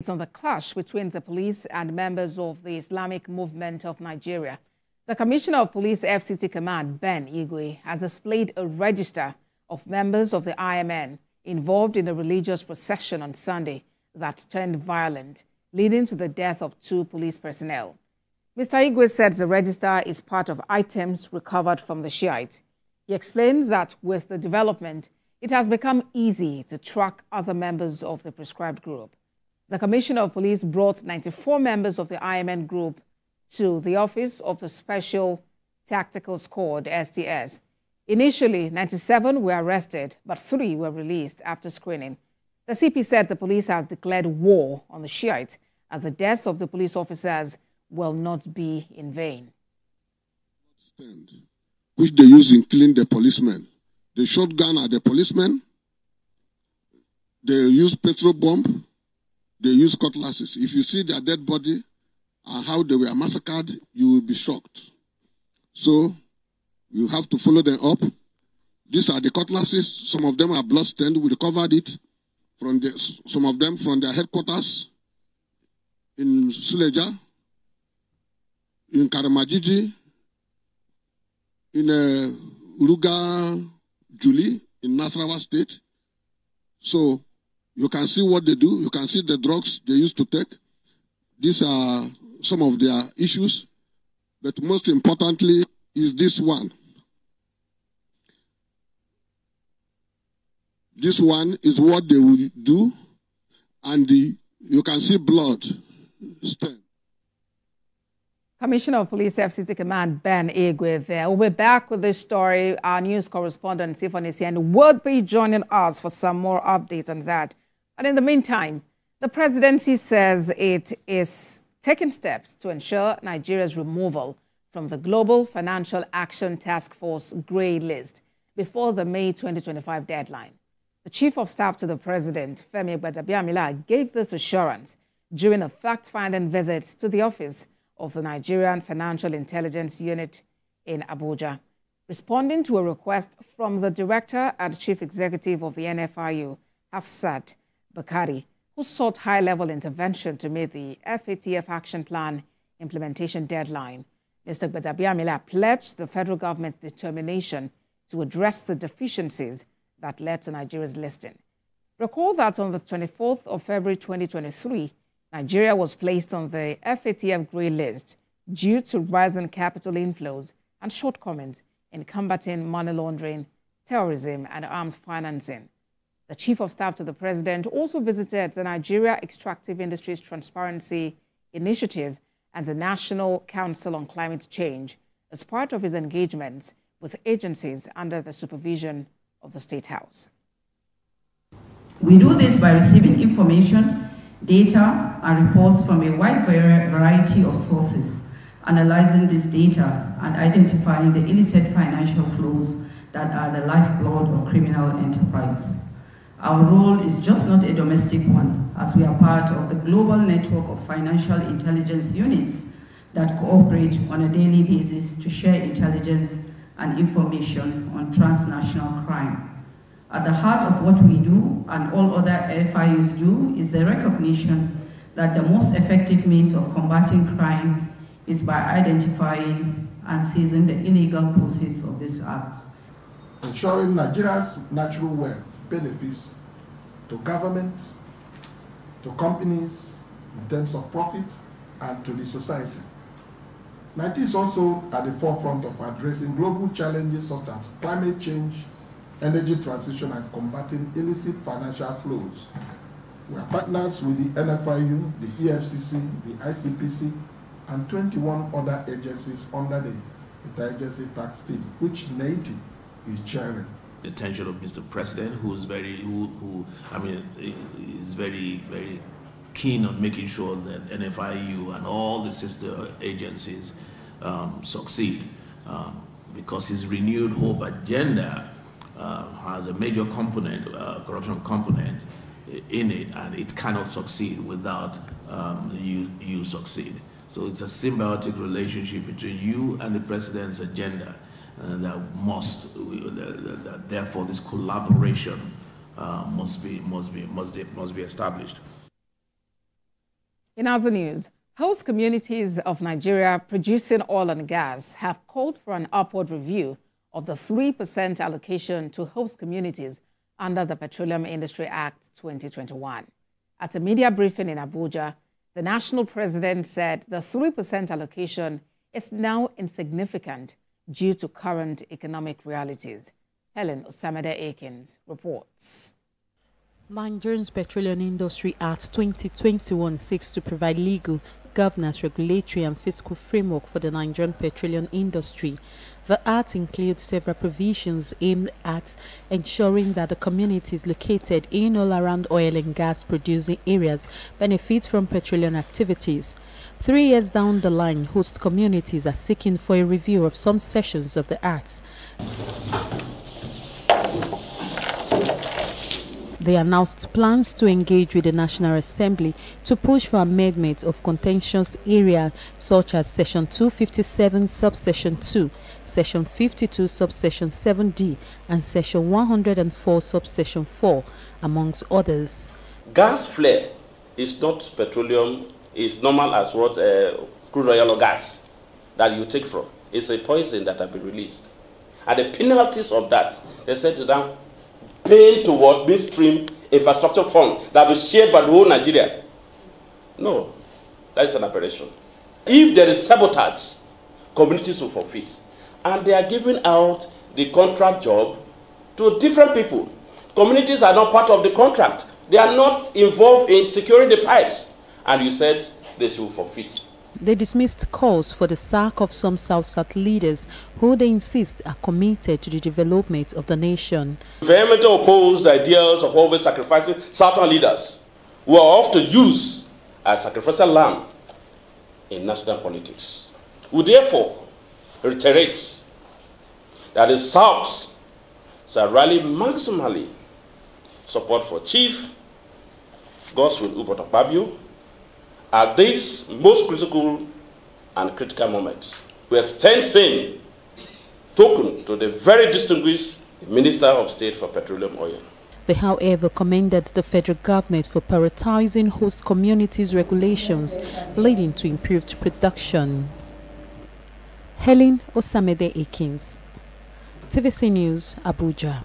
It's on the clash between the police and members of the Islamic Movement of Nigeria. The Commissioner of Police FCT Command, Ben Igwe, has displayed a register of members of the IMN involved in a religious procession on Sunday that turned violent, leading to the death of 2 police personnel. Mr. Igwe said the register is part of items recovered from the Shiite. He explains that with the development, it has become easy to track other members of the prescribed group. The Commissioner of Police brought 94 members of the IMN group to the office of the Special Tactical Squad, STS. Initially, 97 were arrested, but 3 were released after screening. The CP said the police have declared war on the Shiite, as the deaths of the police officers will not be in vain. Which they use in killing the policemen. They shotgun at the policemen. They use petrol bomb. They use cutlasses. If you see their dead body and how they were massacred, you will be shocked. So you have to follow them up. These are the cutlasses. Some of them are bloodstained. We recovered it from some of them from their headquarters in Suleja, in Karamajiji, in Uruga, Juli, in Nasarawa State. So you can see what they do. You can see the drugs they used to take. These are some of their issues. But most importantly is this one. This one is what they will do. And you can see blood stain. Commissioner of Police FCT Command Ben Igwe there. We'll be back with this story. Our news correspondent, Tiffany Sian, will be joining us for some more updates on that. And in the meantime, the presidency says it is taking steps to ensure Nigeria's removal from the Global Financial Action Task Force grey list before the May 2025 deadline. The Chief of Staff to the President, Femi Gbajabiamila, gave this assurance during a fact-finding visit to the office of the Nigerian Financial Intelligence Unit in Abuja. Responding to a request from the Director and Chief Executive of the NFIU, Hafsat Bakari, who sought high-level intervention to meet the FATF Action Plan implementation deadline, Mr. Gbajabiamila pledged the federal government's determination to address the deficiencies that led to Nigeria's listing. Recall that on the 24th of February 2023, Nigeria was placed on the FATF grey list due to rising capital inflows and shortcomings in combating money laundering, terrorism, and arms financing. The Chief of Staff to the President also visited the Nigeria Extractive Industries Transparency Initiative and the National Council on Climate Change as part of his engagements with agencies under the supervision of the State House. We do this by receiving information, data, and reports from a wide variety of sources, analyzing this data and identifying the illicit financial flows that are the lifeblood of criminal enterprise. Our role is just not a domestic one, as we are part of the global network of financial intelligence units that cooperate on a daily basis to share intelligence and information on transnational crime. At the heart of what we do and all other FIUs do is the recognition that the most effective means of combating crime is by identifying and seizing the illegal proceeds of these acts. Ensuring Nigeria's natural wealth benefits to government, to companies in terms of profit, and to the society. Nigeria is also at the forefront of addressing global challenges such as climate change, energy transition, and combating illicit financial flows. We are partners with the NFIU, the EFCC, the ICPC, and 21 other agencies under the Interagency Tax Team, which NAITI is chairing. The attention of Mr. President, is very, very keen on making sure that NFIU and all the sister agencies succeed, because his renewed hope agenda has a major component, corruption component in it, and it cannot succeed without you succeed. So it's a symbiotic relationship between you and the President's agenda. And that therefore this collaboration must be established. In other news, host communities of Nigeria producing oil and gas have called for an upward review of the 3% allocation to host communities under the Petroleum Industry Act 2021. At a media briefing in Abuja, the national president said the 3% allocation is now insignificant due to current economic realities. Helen Osamide-Akins reports. Nigeria's Petroleum Industry Act 2021 seeks to provide legal, governance, regulatory and fiscal framework for the Nigerian petroleum industry. The Act includes several provisions aimed at ensuring that the communities located in or around oil and gas producing areas benefit from petroleum activities. 3 years down the line, host communities are seeking for a review of some sections of the Act. They announced plans to engage with the National Assembly to push for amendments of contentious areas such as Section 257, Subsection 2, Section 52, Subsection 7D, and Section 104, Subsection 4, amongst others. Gas flare is not petroleum, it's normal as what crude oil or gas that you take from. It's a poison that has been released. And the penalties of that, they said to them, paying toward midstream infrastructure fund that will be shared by the whole Nigeria. No, that is an aberration. If there is sabotage, communities will forfeit. And they are giving out the contract job to different people. Communities are not part of the contract. They are not involved in securing the pipes. And you said they should forfeit. They dismissed calls for the sack of some South-South leaders who they insist are committed to the development of the nation. Vehemently oppose the ideals of always sacrificing Southern leaders who are often used as sacrificial lamb in national politics. We therefore reiterate that the South shall rally maximally support for Chief Godswill Ubotokpabio at these most critical and critical moments. We extend same token to the very distinguished Minister of State for Petroleum Oil. They, however, commended the federal government for prioritizing host communities' regulations, leading to improved production. Helen Osamide-Akins, TVC News, Abuja.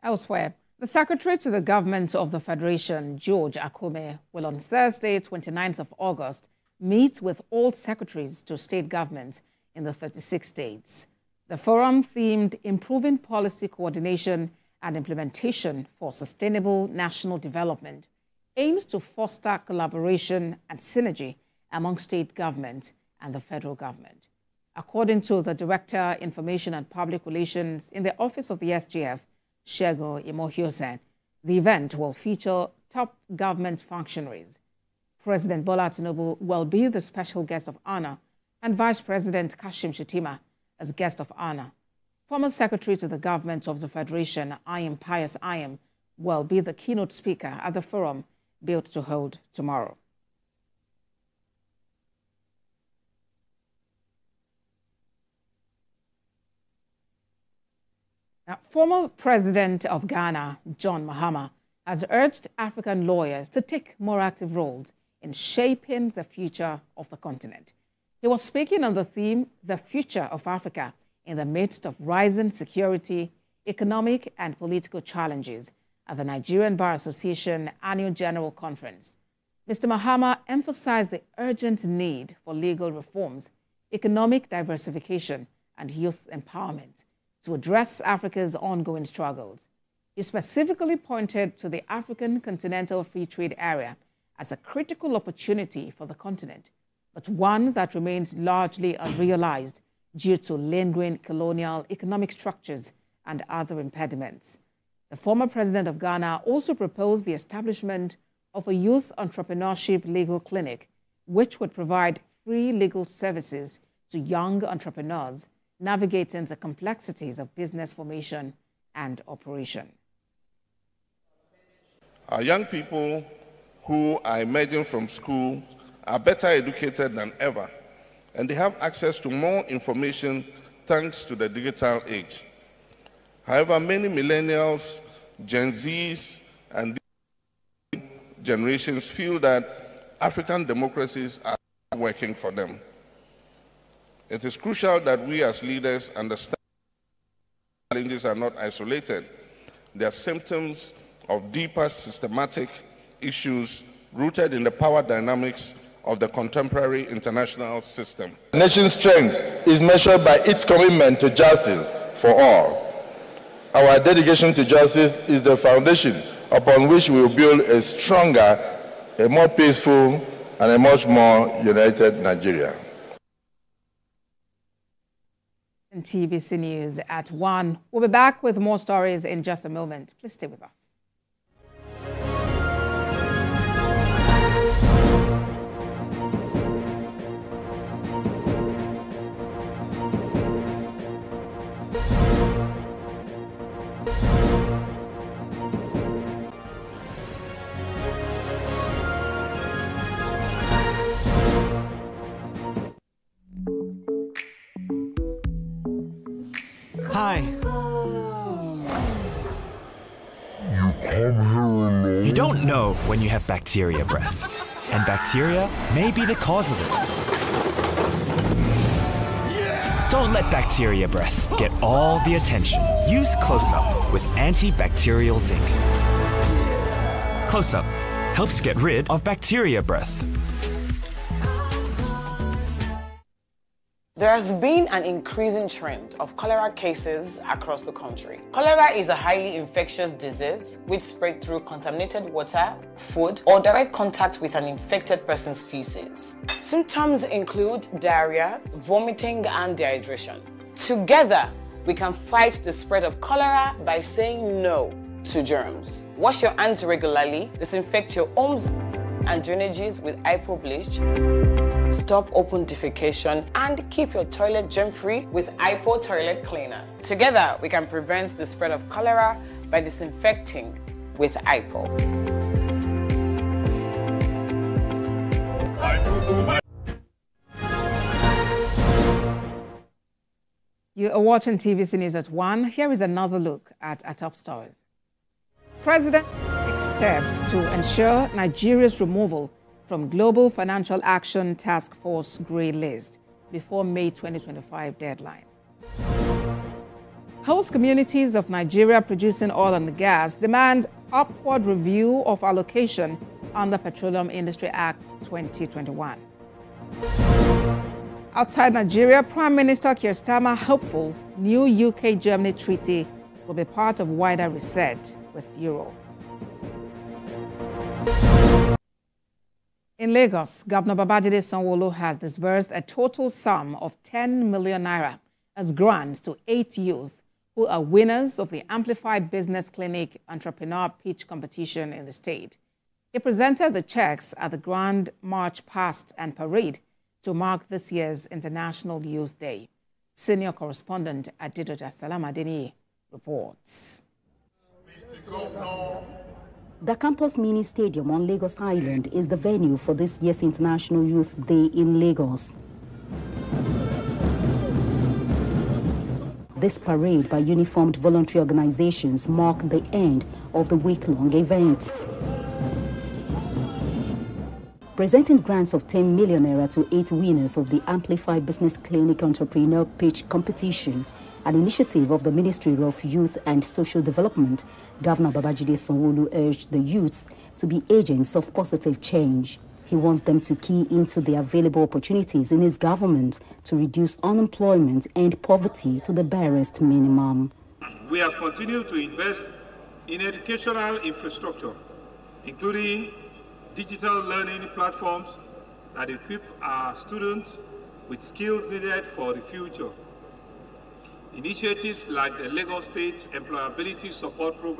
Elsewhere, the Secretary to the Government of the Federation, George Akume, will on Thursday, 29th of August, meet with all secretaries to state governments in the 36 states. The forum, themed Improving Policy Coordination and Implementation for Sustainable National Development, aims to foster collaboration and synergy among state governments and the federal government. According to the Director, Information and Public Relations in the Office of the SGF, Shego Imohiosen, the event will feature top government functionaries. President Bola Tinubu will be the special guest of honor and Vice President Kashim Shettima as guest of honor. Former Secretary to the Government of the Federation, Ayim Pius Ayim, will be the keynote speaker at the forum built to hold tomorrow. Now, former President of Ghana, John Mahama, has urged African lawyers to take more active roles in shaping the future of the continent. He was speaking on the theme, The Future of Africa, in the midst of rising security, economic and political challenges at the Nigerian Bar Association Annual General Conference. Mr. Mahama emphasized the urgent need for legal reforms, economic diversification, and youth empowerment to address Africa's ongoing struggles. He specifically pointed to the African Continental Free Trade Area as a critical opportunity for the continent, but one that remains largely unrealized due to lingering colonial economic structures and other impediments. The former president of Ghana also proposed the establishment of a youth entrepreneurship legal clinic, which would provide free legal services to young entrepreneurs navigating the complexities of business formation and operation. Our young people who are emerging from school are better educated than ever, and they have access to more information thanks to the digital age. However, many millennials, Gen Zs, and generations feel that African democracies are working for them. It is crucial that we as leaders understand challenges are not isolated. They are symptoms of deeper systematic issues rooted in the power dynamics of the contemporary international system. The nation's strength is measured by its commitment to justice for all. Our dedication to justice is the foundation upon which we will build a stronger, a more peaceful, and a much more united Nigeria. TVC News at 1. We'll be back with more stories in just a moment. Please stay with us. Hi. You don't know when you have bacteria breath, and bacteria may be the cause of it. Don't let bacteria breath get all the attention. Use Close-Up with antibacterial zinc. Close-Up helps get rid of bacteria breath. There has been an increasing trend of cholera cases across the country. Cholera is a highly infectious disease which spreads through contaminated water, food, or direct contact with an infected person's feces. Symptoms include diarrhea, vomiting, and dehydration. Together, we can fight the spread of cholera by saying no to germs. Wash your hands regularly, disinfect your homes and drainages with hypo bleach. Stop open defecation and keep your toilet germ-free with Hypo Toilet Cleaner. Together, we can prevent the spread of cholera by disinfecting with Hypo. You are watching TVC News at 1. Here is another look at our top stories. President takes steps to ensure Nigeria's removal from Global Financial Action Task Force Grey List before May 2025 deadline. Host communities of Nigeria producing oil and gas demand upward review of allocation under Petroleum Industry Act 2021. Outside Nigeria, Prime Minister Keir Starmer hopeful new UK-Germany treaty will be part of wider reset with Europe. In Lagos, Governor Babajide Sanwo-Olu has disbursed a total sum of 10 million naira as grants to 8 youth who are winners of the Amplified Business Clinic Entrepreneur Pitch competition in the state. He presented the checks at the Grand March Past and Parade to mark this year's International Youth Day. Senior correspondent Adedoja Salamadini reports. The Campus Mini Stadium on Lagos Island is the venue for this year's International Youth Day in Lagos. This parade by uniformed voluntary organizations marked the end of the week-long event. Presenting grants of 10 million naira to 8 winners of the Amplified Business Clinic Entrepreneur Pitch competition, an initiative of the Ministry of Youth and Social Development, Governor Babajide Sanwo-Olu urged the youths to be agents of positive change. He wants them to key into the available opportunities in his government to reduce unemployment and poverty to the barest minimum. We have continued to invest in educational infrastructure, including digital learning platforms that equip our students with skills needed for the future. Initiatives like the Lagos State Employability Support Program